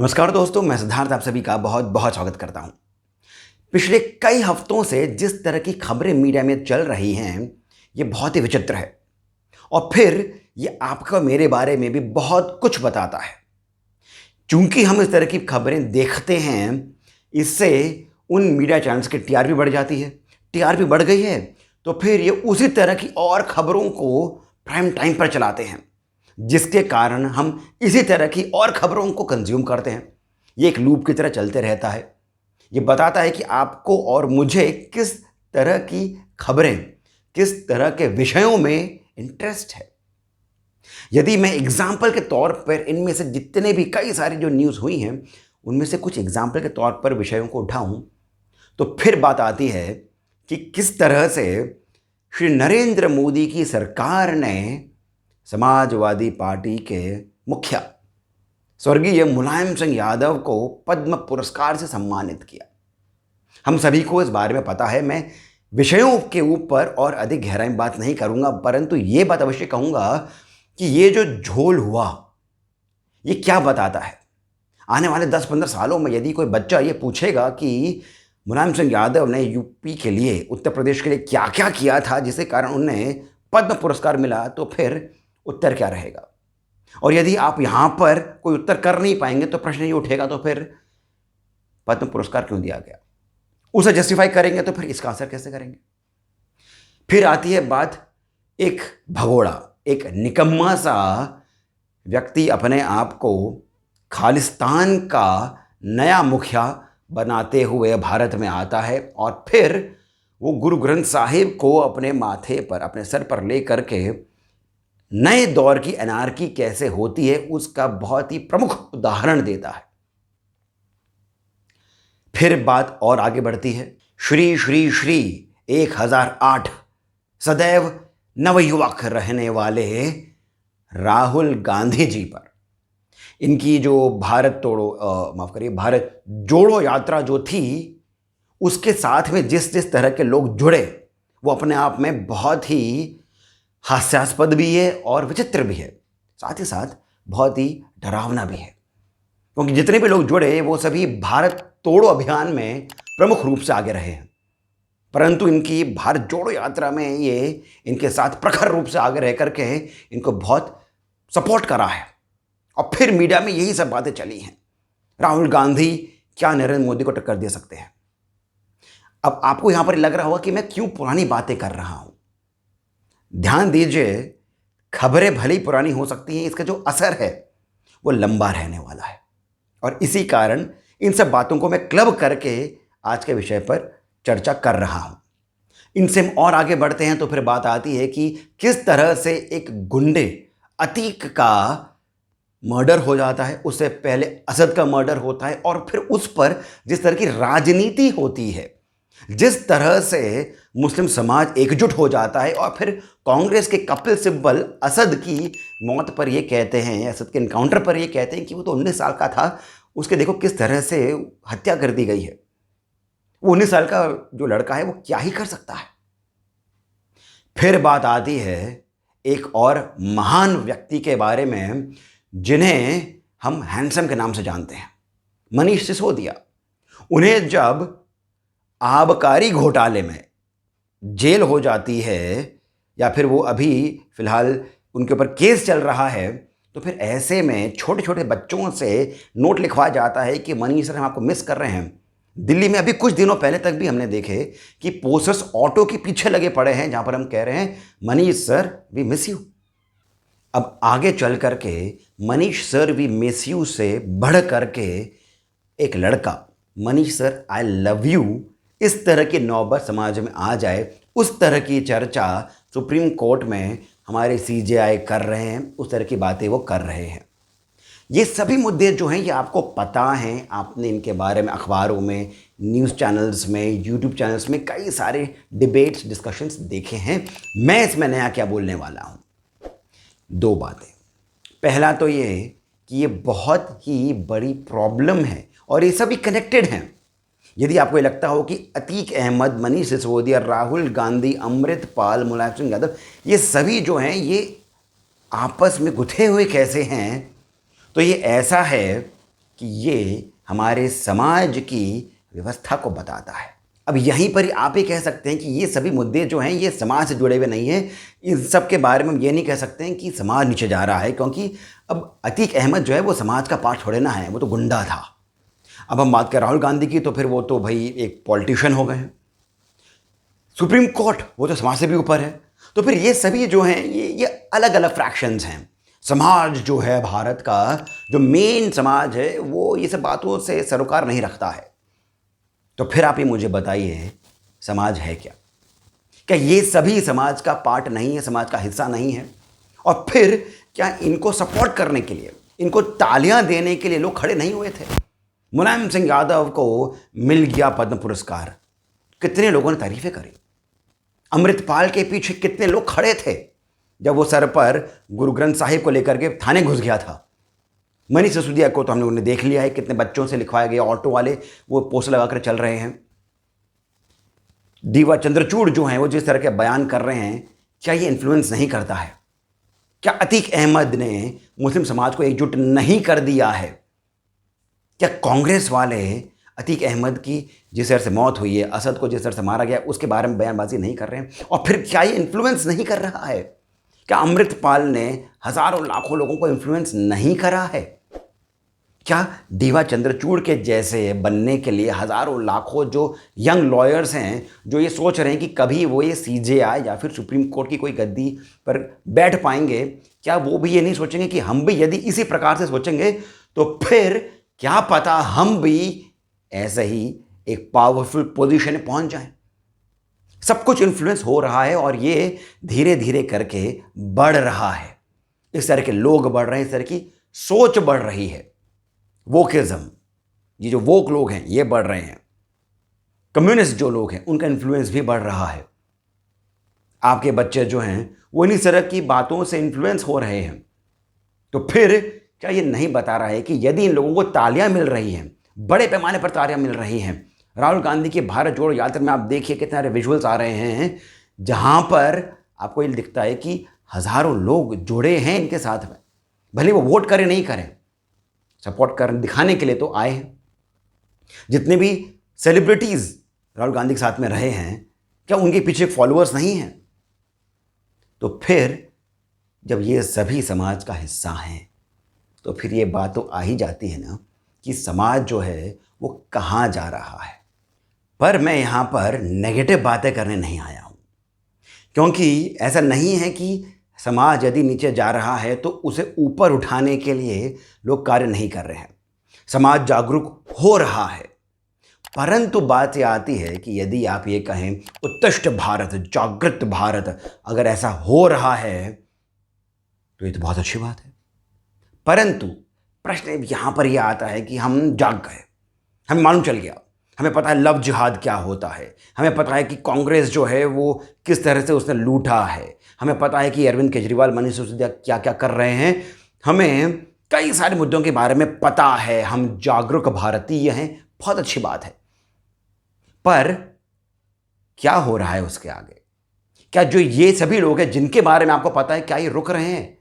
नमस्कार दोस्तों, मैं सिद्धार्थ आप सभी का बहुत बहुत स्वागत करता हूं। पिछले कई हफ्तों से जिस तरह की खबरें मीडिया में चल रही हैं, ये बहुत ही विचित्र है और फिर ये आपका मेरे बारे में भी बहुत कुछ बताता है। चूंकि हम इस तरह की खबरें देखते हैं, इससे उन मीडिया चैनल्स की टीआरपी बढ़ जाती है। टीआरपी बढ़ गई है तो फिर ये उसी तरह की और खबरों को प्राइम टाइम पर चलाते हैं, जिसके कारण हम इसी तरह की और खबरों को कंज्यूम करते हैं। ये एक लूप की तरह चलते रहता है। ये बताता है कि आपको और मुझे किस तरह की खबरें, किस तरह के विषयों में इंटरेस्ट है। यदि मैं एग्जाम्पल के तौर पर इनमें से जितने भी कई सारी जो न्यूज़ हुई हैं, उनमें से कुछ एग्जाम्पल के तौर पर विषयों को उठाऊं, तो फिर बात आती है कि किस तरह से श्री नरेंद्र मोदी की सरकार ने समाजवादी पार्टी के मुखिया स्वर्गीय मुलायम सिंह यादव को पद्म पुरस्कार से सम्मानित किया। हम सभी को इस बारे में पता है। मैं विषयों के ऊपर और अधिक गहराई में बात नहीं करूंगा, परंतु ये बात अवश्य कहूंगा कि ये जो झोल हुआ, ये क्या बताता है। आने वाले 10-15 सालों में यदि कोई बच्चा ये पूछेगा कि मुलायम सिंह यादव ने यूपी के लिए, उत्तर प्रदेश के लिए क्या क्या किया था जिसके कारण उन्हें पद्म पुरस्कार मिला, तो फिर उत्तर क्या रहेगा। और यदि आप यहां पर कोई उत्तर कर नहीं पाएंगे तो प्रश्न ये उठेगा, तो फिर पद्म पुरस्कार क्यों दिया गया। उसे जस्टिफाई करेंगे तो फिर इसका आंसर कैसे करेंगे। फिर आती है बात एक भगोड़ा, एक निकम्मा सा व्यक्ति अपने आप को खालिस्तान का नया मुखिया बनाते हुए भारत में आता है और फिर वो गुरु ग्रंथ साहिब को अपने माथे पर, अपने सर पर ले करके नए दौर की एनार्की कैसे होती है उसका बहुत ही प्रमुख उदाहरण देता है। फिर बात और आगे बढ़ती है श्री श्री श्री 1008 सदैव नवयुवक रहने वाले राहुल गांधी जी पर। इनकी जो भारत जोड़ो यात्रा जो थी, उसके साथ में जिस जिस तरह के लोग जुड़े, वो अपने आप में बहुत ही हास्यास्पद भी है और विचित्र भी है, साथ ही साथ बहुत ही डरावना भी है। क्योंकि जितने भी लोग जुड़े वो सभी भारत तोड़ो अभियान में प्रमुख रूप से आगे रहे हैं, परंतु इनकी भारत जोड़ो यात्रा में ये इनके साथ प्रखर रूप से आगे रह करके इनको बहुत सपोर्ट करा है। और फिर मीडिया में यही सब बातें चली हैं, राहुल गांधी क्या नरेंद्र मोदी को टक्कर दे सकते हैं। अब आपको यहां पर लग रहा होगा कि मैं क्यों पुरानी बातें कर रहा हूं। ध्यान दीजिए, खबरें भली पुरानी हो सकती हैं, इसका जो असर है वो लंबा रहने वाला है। और इसी कारण इन सब बातों को मैं क्लब करके आज के विषय पर चर्चा कर रहा हूं। इनसे हम और आगे बढ़ते हैं तो फिर बात आती है कि किस तरह से एक गुंडे अतीक का मर्डर हो जाता है, उससे पहले असद का मर्डर होता है, और फिर उस पर जिस तरह की राजनीति होती है, जिस तरह से मुस्लिम समाज एकजुट हो जाता है, और फिर कांग्रेस के कपिल सिब्बल असद की मौत पर ये कहते हैं, असद के इनकाउंटर पर ये कहते हैं कि वो तो 19 साल का था, उसके देखो किस तरह से हत्या कर दी गई है। वो 19 साल का जो लड़का है वो क्या ही कर सकता है। फिर बात आती है एक और महान व्यक्ति के बारे में जिन्हें हम हैंडसम के नाम से जानते हैं, मनीष सिसोदिया। उन्हें जब आबकारी घोटाले में जेल हो जाती है, या फिर वो अभी फिलहाल उनके ऊपर केस चल रहा है, तो फिर ऐसे में छोटे छोटे बच्चों से नोट लिखवाया जाता है कि मनीष सर हम आपको मिस कर रहे हैं। दिल्ली में अभी कुछ दिनों पहले तक भी हमने देखे कि पोस्टर्स ऑटो के पीछे लगे पड़े हैं जहां पर हम कह रहे हैं Manish sir we miss you. अब आगे चल करके Manish sir we miss you से बढ़ करके एक लड़का Manish sir I love you, इस तरह की नौबत समाज में आ जाए, उस तरह की चर्चा सुप्रीम कोर्ट में हमारे सीजेआई कर रहे हैं, उस तरह की बातें वो कर रहे हैं। ये सभी मुद्दे जो हैं ये आपको पता हैं, आपने इनके बारे में अखबारों में, न्यूज़ चैनल्स में, यूट्यूब चैनल्स में कई सारे डिबेट्स, डिस्कशंस देखे हैं। मैं इसमें नया क्या बोलने वाला हूँ, दो बातें। पहला तो ये कि ये बहुत ही बड़ी प्रॉब्लम है और ये सभी कनेक्टेड हैं। यदि आपको ये लगता हो कि अतीक अहमद, मनीष सिसोदिया, राहुल गांधी, अमृतपाल, मुलायम सिंह यादव, ये सभी जो हैं ये आपस में गुथे हुए कैसे हैं, तो ये ऐसा है कि ये हमारे समाज की व्यवस्था को बताता है। अब यहीं पर ही आप ही कह सकते हैं कि ये सभी मुद्दे जो हैं ये समाज से जुड़े हुए नहीं हैं। इन सब के बारे में हम ये नहीं कह सकते हैं कि समाज नीचे जा रहा है, क्योंकि अब अतीक अहमद जो है वो समाज का पार्ट थोड़े ना है, वो तो गुंडा था। अब हम बात करें राहुल गांधी की, तो फिर वो तो भाई एक पॉलिटिशियन हो गए हैं। सुप्रीम कोर्ट वो तो समाज से भी ऊपर है। तो फिर ये सभी जो हैं ये अलग अलग फ्रैक्शंस हैं। समाज जो है भारत का, जो मेन समाज है, वो ये सब बातों से सरोकार नहीं रखता है। तो फिर आप ये मुझे बताइए, समाज है क्या? क्या ये सभी समाज का पार्ट नहीं है, समाज का हिस्सा नहीं है? और फिर क्या इनको सपोर्ट करने के लिए, इनको तालियां देने के लिए लोग खड़े नहीं हुए थे? मुलायम सिंह यादव को मिल गया पद्म पुरस्कार, कितने लोगों ने तारीफें करी। अमृतपाल के पीछे कितने लोग खड़े थे जब वो सर पर गुरु ग्रंथ साहिब को लेकर के थाने घुस गया था। मनीष सिसोदिया को तो हम लोगों ने देख लिया है, कितने बच्चों से लिखवाए गए ऑटो वाले वो पोस्टर लगाकर चल रहे हैं। दीवा चंद्रचूड़ जो हैं वो जिस तरह के बयान कर रहे हैं, क्या ये इन्फ्लुएंस नहीं करता है? क्या अतीक अहमद ने मुस्लिम समाज को एकजुट नहीं कर दिया है? क्या कांग्रेस वाले अतीक अहमद की जिस तरह से मौत हुई है, असद को जिस तरह से मारा गया, उसके बारे में बयानबाजी नहीं कर रहे हैं? और फिर क्या ये इन्फ्लुएंस नहीं कर रहा है? क्या अमृतपाल ने हजारों लाखों लोगों को इन्फ्लुएंस नहीं करा है? क्या दीवा चंद्रचूड़ के जैसे बनने के लिए हजारों लाखों जो यंग लॉयर्स हैं, जो ये सोच रहे हैं कि कभी वो ये सीजेआई या फिर सुप्रीम कोर्ट की कोई गद्दी पर बैठ पाएंगे, क्या वो भी ये नहीं सोचेंगे कि हम भी यदि इसी प्रकार से सोचेंगे तो फिर क्या पता हम भी ऐसे ही एक पावरफुल पोजीशन में पहुंच जाएं? सब कुछ इन्फ्लुएंस हो रहा है और ये धीरे धीरे करके बढ़ रहा है। इस तरह के लोग बढ़ रहे हैं, इस तरह की सोच बढ़ रही है। वोकिज्म, ये जो वोक लोग हैं ये बढ़ रहे हैं। कम्युनिस्ट जो लोग हैं उनका इन्फ्लुएंस भी बढ़ रहा है। आपके बच्चे जो हैं वो इन्हीं तरह की बातों से इन्फ्लुएंस हो रहे हैं। तो फिर क्या ये नहीं बता रहा है कि यदि इन लोगों को तालियां मिल रही हैं, बड़े पैमाने पर तालियां मिल रही हैं, राहुल गांधी की भारत जोड़ो यात्रा में आप देखिए कितने सारे विजुअल्स आ रहे हैं जहां पर आपको ये दिखता है कि हजारों लोग जुड़े हैं इनके साथ में, भले वो वोट करें नहीं करें, सपोर्ट कर दिखाने के लिए तो आए हैं। जितने भी सेलिब्रिटीज राहुल गांधी के साथ में रहे हैं, क्या उनके पीछे फॉलोअर्स नहीं हैं? तो फिर जब ये सभी समाज का हिस्सा हैं तो फिर ये बात तो आ ही जाती है ना कि समाज जो है वो कहाँ जा रहा है। पर मैं यहाँ पर नेगेटिव बातें करने नहीं आया हूँ, क्योंकि ऐसा नहीं है कि समाज यदि नीचे जा रहा है तो उसे ऊपर उठाने के लिए लोग कार्य नहीं कर रहे हैं। समाज जागरूक हो रहा है, परंतु बात यह आती है कि यदि आप ये कहें उत्कृष्ट भारत, जागृत भारत, अगर ऐसा हो रहा है तो ये तो बहुत अच्छी बात है। परंतु प्रश्न यहाँ पर यह आता है कि हम जाग गए, हमें मालूम चल गया, हमें पता है लव जिहाद क्या होता है, हमें पता है कि कांग्रेस जो है वो किस तरह से उसने लूटा है, हमें पता है कि अरविंद केजरीवाल, मनीष सिसोदिया क्या क्या कर रहे हैं, हमें कई सारे मुद्दों के बारे में पता है, हम जागरूक भारतीय हैं, बहुत अच्छी बात है। पर क्या हो रहा है उसके आगे? क्या जो ये सभी लोग हैं जिनके बारे में आपको पता है, क्या ये रुक रहे हैं?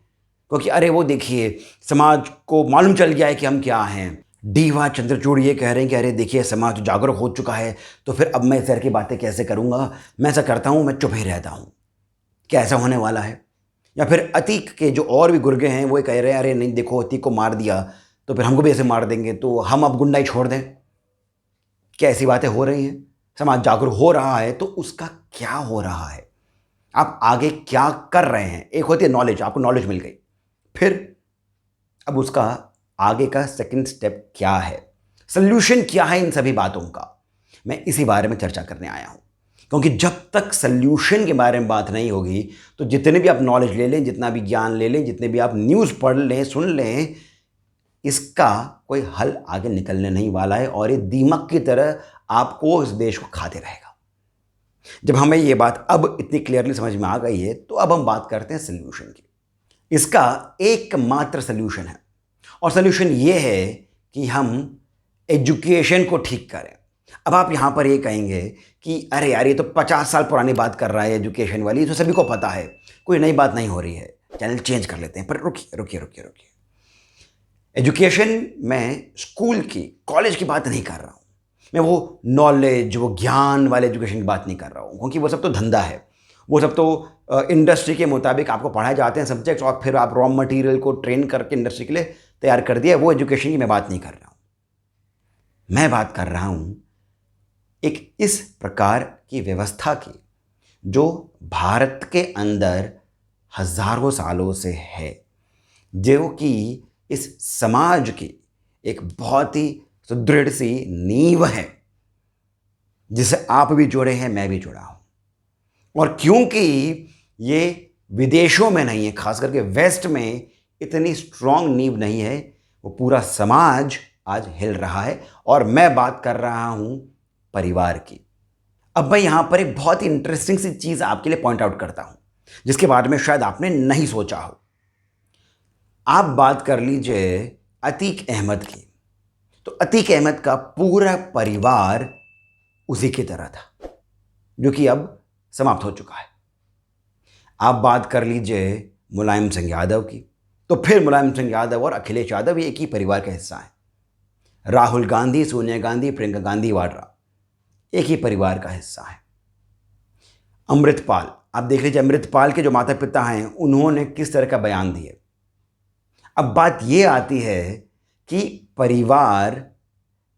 क्योंकि अरे वो देखिए समाज को मालूम चल गया है कि हम क्या हैं। डीवा चंद्रचूड़ ये कह रहे हैं कि अरे देखिए समाज तो जागरूक हो चुका है, तो फिर अब मैं इस तरह की बातें कैसे करूँगा, मैं ऐसा करता हूँ, मैं चुप ही रहता हूँ। क्या ऐसा होने वाला है? या फिर अतीक के जो और भी गुर्गे हैं वो कह रहे हैं अरे नहीं देखो अतीक को मार दिया तो फिर हमको भी ऐसे मार देंगे, तो हम अब गुंडाई छोड़ दें। क्या ऐसी बातें हो रही हैं? समाज जागरूक हो रहा है तो उसका क्या हो रहा है? आप आगे क्या कर रहे हैं? एक होती है नॉलेज, आपको नॉलेज मिल गई, फिर अब उसका आगे का सेकंड स्टेप क्या है, सल्यूशन क्या है इन सभी बातों का? मैं इसी बारे में चर्चा करने आया हूं, क्योंकि जब तक सल्यूशन के बारे में बात नहीं होगी तो जितने भी आप नॉलेज ले लें, जितना भी ज्ञान ले लें, जितने भी आप न्यूज़ पढ़ लें, सुन लें, इसका कोई हल आगे निकलने नहीं वाला है और ये दीमक की तरह आपको इस देश को खाते रहेगा। जब हमें ये बात अब इतनी क्लियरली समझ में आ गई है तो अब हम बात करते हैं सल्यूशन की। इसका एकमात्र सल्यूशन है और सल्यूशन ये है कि हम एजुकेशन को ठीक करें। अब आप यहाँ पर ये कहेंगे कि अरे यार ये तो 50 साल पुरानी बात कर रहा है एजुकेशन वाली, तो सभी को पता है, कोई नई बात नहीं हो रही है, चैनल चेंज कर लेते हैं। पर रुकिए रुकिए रुकिए रुकिए, एजुकेशन में स्कूल की, कॉलेज की बात नहीं कर रहा हूँ मैं। वो नॉलेज, वो ज्ञान वाले एजुकेशन की बात नहीं कर रहा हूँ, क्योंकि वो सब तो धंधा है। वो सब तो इंडस्ट्री के मुताबिक आपको पढ़ाए जाते हैं सब्जेक्ट्स, और फिर आप रॉ मटेरियल को ट्रेन करके इंडस्ट्री के लिए तैयार कर दिया। वो एजुकेशन की मैं बात नहीं कर रहा हूँ। मैं बात कर रहा हूँ एक इस प्रकार की व्यवस्था की जो भारत के अंदर हजारों सालों से है, जो कि इस समाज की एक बहुत ही सुदृढ़ सी नींव है, जिसे आप भी जुड़े हैं, मैं भी जुड़ा हूं। और क्योंकि ये विदेशों में नहीं है, खास करके वेस्ट में इतनी स्ट्रांग नींव नहीं है, वो पूरा समाज आज हिल रहा है। और मैं बात कर रहा हूं परिवार की। अब मैं यहां पर एक बहुत ही इंटरेस्टिंग सी चीज आपके लिए पॉइंट आउट करता हूं, जिसके बारे में शायद आपने नहीं सोचा हो। आप बात कर लीजिए अतीक अहमद की, तो अतीक अहमद का पूरा परिवार उसी की तरह था, जो कि अब समाप्त हो चुका है। आप बात कर लीजिए मुलायम सिंह यादव की, तो फिर मुलायम सिंह यादव और अखिलेश यादव एक ही परिवार का हिस्सा है। राहुल गांधी, सोनिया गांधी, प्रियंका गांधी वाड्रा एक ही परिवार का हिस्सा है। अमृतपाल, आप देख लीजिए अमृतपाल के जो माता पिता हैं, उन्होंने किस तरह का बयान दिए। अब बात यह आती है कि परिवार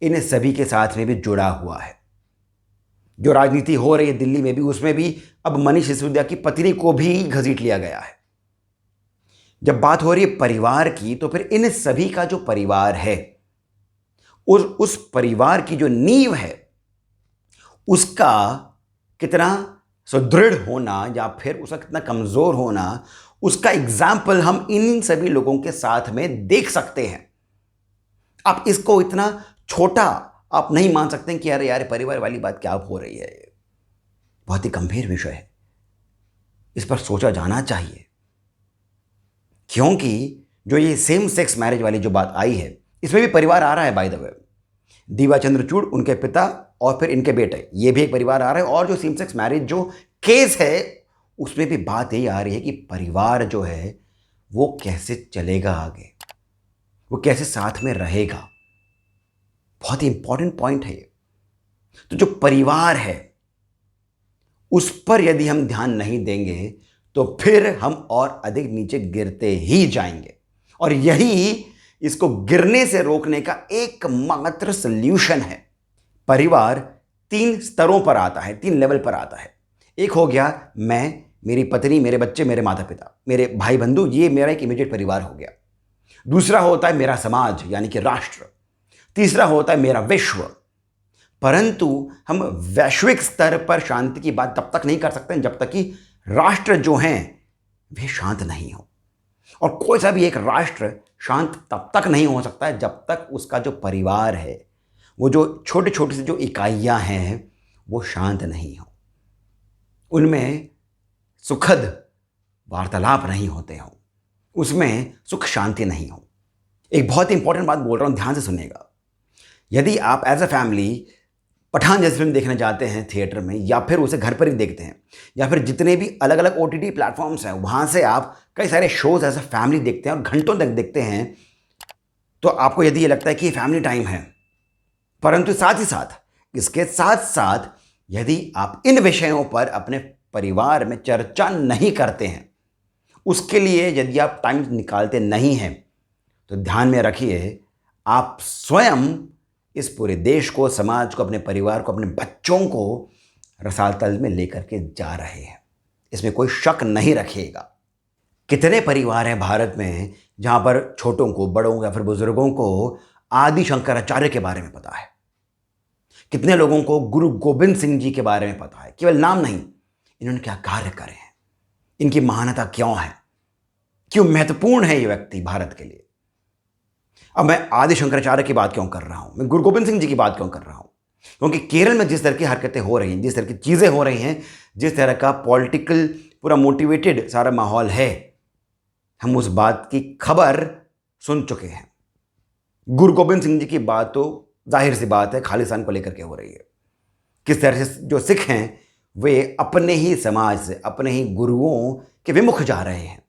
इन सभी के साथ में भी जुड़ा हुआ है। जो राजनीति हो रही है दिल्ली में भी, उसमें भी अब मनीष सिसोदिया की पत्नी को भी घसीट लिया गया है। जब बात हो रही है परिवार की, तो फिर इन सभी का जो परिवार है, उस परिवार की जो नींव है, उसका कितना सुदृढ़ होना या फिर उसका कितना कमजोर होना, उसका एग्जाम्पल हम इन सभी लोगों के साथ में देख सकते हैं। आप इसको इतना छोटा आप नहीं मान सकते कि अरे यार परिवार वाली बात क्या हो रही है। बहुत ही गंभीर विषय है, इस पर सोचा जाना चाहिए। क्योंकि जो ये सेम सेक्स मैरिज वाली जो बात आई है, इसमें भी परिवार आ रहा है। बाय द वे, दीवा चंद्रचूड़, उनके पिता और फिर इनके बेटे, ये भी एक परिवार आ रहा है। और जो सेम सेक्स मैरिज जो केस है, उसमें भी बात यही आ रही है कि परिवार जो है वो कैसे चलेगा आगे, वो कैसे साथ में रहेगा। बहुत ही इंपॉर्टेंट पॉइंट है ये। तो जो परिवार है, उस पर यदि हम ध्यान नहीं देंगे तो फिर हम और अधिक नीचे गिरते ही जाएंगे। और यही इसको गिरने से रोकने का एकमात्र सल्यूशन है। परिवार 3 स्तरों पर आता है, 3 लेवल पर आता है। एक हो गया मैं, मेरी पत्नी, मेरे बच्चे, मेरे माता पिता, मेरे भाई बंधु, ये मेरा एक इमीडिएट परिवार हो गया। दूसरा होता है मेरा समाज, यानी कि राष्ट्र। तीसरा होता है मेरा विश्व। परंतु हम वैश्विक स्तर पर शांति की बात तब तक नहीं कर सकते जब तक कि राष्ट्र जो हैं वे शांत नहीं हो। और कोई सा भी एक राष्ट्र शांत तब तक नहीं हो सकता है जब तक उसका जो परिवार है, वो जो छोटे छोटे से जो इकाइयां हैं, वो शांत नहीं हो, उनमें सुखद वार्तालाप नहीं होते हो, उसमें सुख शांति नहीं हो। एक बहुत ही इंपॉर्टेंट बात बोल रहा हूं, ध्यान से सुनिएगा। यदि आप एज अ फैमिली पठान जैसी फिल्म देखने जाते हैं थिएटर में, या फिर उसे घर पर ही देखते हैं, या फिर जितने भी अलग अलग OTT प्लेटफॉर्म्स हैं वहाँ से आप कई सारे शोज एज अ फैमिली देखते हैं और घंटों तक देखते हैं, तो आपको यदि ये लगता है कि ये फैमिली टाइम है, परंतु साथ ही साथ, इसके साथ साथ यदि आप इन विषयों पर अपने परिवार में चर्चा नहीं करते हैं, उसके लिए यदि आप टाइम निकालते नहीं हैं, तो ध्यान में रखिए आप स्वयं इस पूरे देश को, समाज को, अपने परिवार को, अपने बच्चों को रसातल में लेकर के जा रहे हैं। इसमें कोई शक नहीं रखिएगा। कितने परिवार हैं भारत में जहां पर छोटों को, बड़ों या फिर बुजुर्गों को आदि शंकराचार्य के बारे में पता है। कितने लोगों को गुरु गोविंद सिंह जी के बारे में पता है, केवल नाम नहीं, इन्होंने क्या कार्य करे हैं, इनकी महानता क्यों है, क्यों महत्वपूर्ण है ये व्यक्ति भारत के लिए। अब मैं आदि शंकराचार्य की बात क्यों कर रहा हूं, मैं गुरु गोविंद सिंह जी की बात क्यों कर रहा हूं? क्योंकि केरल में जिस तरह की हरकतें हो रही हैं, जिस तरह की चीजें हो रही हैं, जिस तरह का पॉलिटिकल पूरा मोटिवेटेड सारा माहौल है, हम उस बात की खबर सुन चुके हैं। गुरु गोविंद सिंह जी की बात तो जाहिर सी बात है खालिस्तान को लेकर के हो रही है। किस तरह से जो सिख हैं वे अपने ही समाज से, अपने ही गुरुओं के विमुख जा रहे हैं।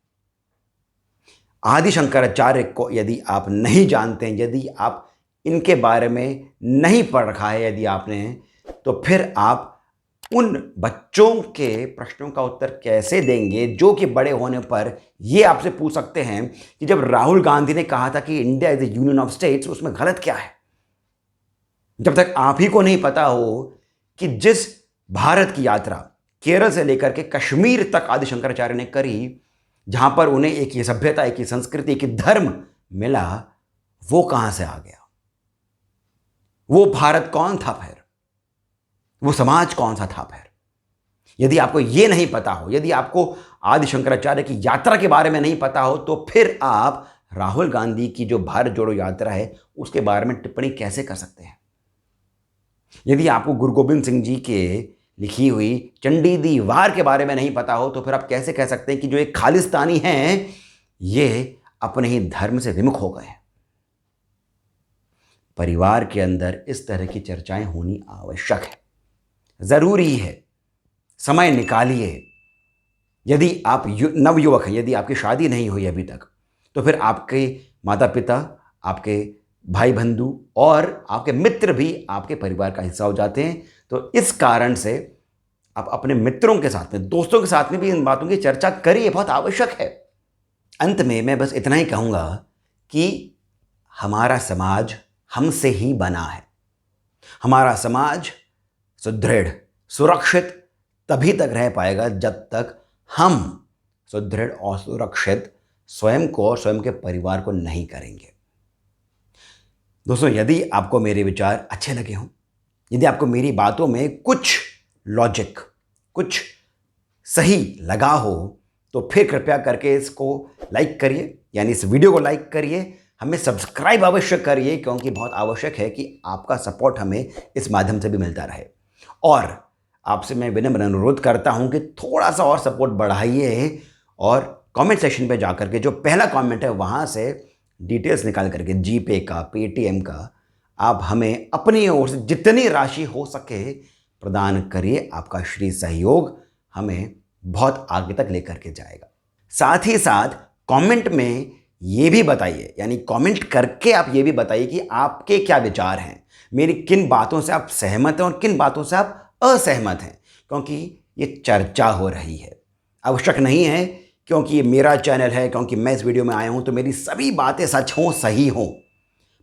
आदि शंकराचार्य को यदि आप नहीं जानते हैं, यदि आप इनके बारे में नहीं पढ़ रखा है यदि आपने, तो फिर आप उन बच्चों के प्रश्नों का उत्तर कैसे देंगे जो कि बड़े होने पर ये आपसे पूछ सकते हैं कि जब राहुल गांधी ने कहा था कि India is the union of states, उसमें गलत क्या है? जब तक आप ही को नहीं पता हो कि जिस भारत की यात्रा केरल से लेकर के कश्मीर तक आदि शंकराचार्य ने करी, जहां पर उन्हें एक ही सभ्यता, एक ही संस्कृति, एक ही धर्म मिला, वो कहां से आ गया? वो भारत कौन था फिर? वो समाज कौन सा था फिर? यदि आपको ये नहीं पता हो, यदि आपको आदि शंकराचार्य की यात्रा के बारे में नहीं पता हो, तो फिर आप राहुल गांधी की जो भारत जोड़ो यात्रा है उसके बारे में टिप्पणी कैसे कर सकते हैं? यदि आपको गुरु गोबिंद सिंह जी के लिखी हुई चंडी दीवार के बारे में नहीं पता हो, तो फिर आप कैसे कह सकते हैं कि जो एक खालिस्तानी हैं ये अपने ही धर्म से विमुख हो गए हैं? परिवार के अंदर इस तरह की चर्चाएं होनी आवश्यक है, जरूरी है। समय निकालिए। यदि आप नवयुवक हैं, यदि आपकी शादी नहीं हुई अभी तक, तो फिर आपके माता पिता, आपके भाई बंधु और आपके मित्र भी आपके परिवार का हिस्सा हो जाते हैं। तो इस कारण से आप अपने मित्रों के साथ में, दोस्तों के साथ में भी इन बातों की चर्चा करिए, बहुत आवश्यक है। अंत में मैं बस इतना ही कहूँगा कि हमारा समाज हमसे ही बना है। हमारा समाज सुदृढ़, सुरक्षित तभी तक रह पाएगा जब तक हम सुदृढ़ और सुरक्षित स्वयं को और स्वयं के परिवार को नहीं करेंगे। दोस्तों, यदि आपको मेरे विचार अच्छे लगे हों, यदि आपको मेरी बातों में कुछ लॉजिक, कुछ सही लगा हो, तो फिर कृपया करके इसको लाइक करिए, यानी इस वीडियो को लाइक करिए। हमें सब्सक्राइब अवश्य करिए, क्योंकि बहुत आवश्यक है कि आपका सपोर्ट हमें इस माध्यम से भी मिलता रहे। और आपसे मैं विनम्र अनुरोध करता हूं कि थोड़ा सा और सपोर्ट बढ़ाइए और कमेंट सेक्शन पे जाकर के जो पहला कमेंट है वहां से डिटेल्स निकाल करके जीपे का, पेटीएम का, आप हमें अपनी ओर से जितनी राशि हो सके प्रदान करिए। आपका श्री सहयोग हमें बहुत आगे तक लेकर के जाएगा। साथ ही साथ कमेंट में ये भी बताइए, यानी कमेंट करके आप ये भी बताइए कि आपके क्या विचार हैं, मेरी किन बातों से आप सहमत हैं और किन बातों से आप असहमत हैं, क्योंकि ये चर्चा हो रही है। आवश्यक नहीं है क्योंकि ये मेरा चैनल है, क्योंकि मैं इस वीडियो में आया हूं तो मेरी सभी बातें सच हों, सही हों,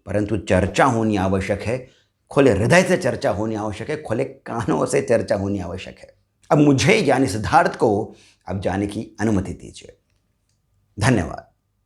परंतु चर्चा होनी आवश्यक है। खुले हृदय से चर्चा होनी आवश्यक है, खुले कानों से चर्चा होनी आवश्यक है। अब मुझे यानी सिद्धार्थ को अब जाने की अनुमति दीजिए। धन्यवाद।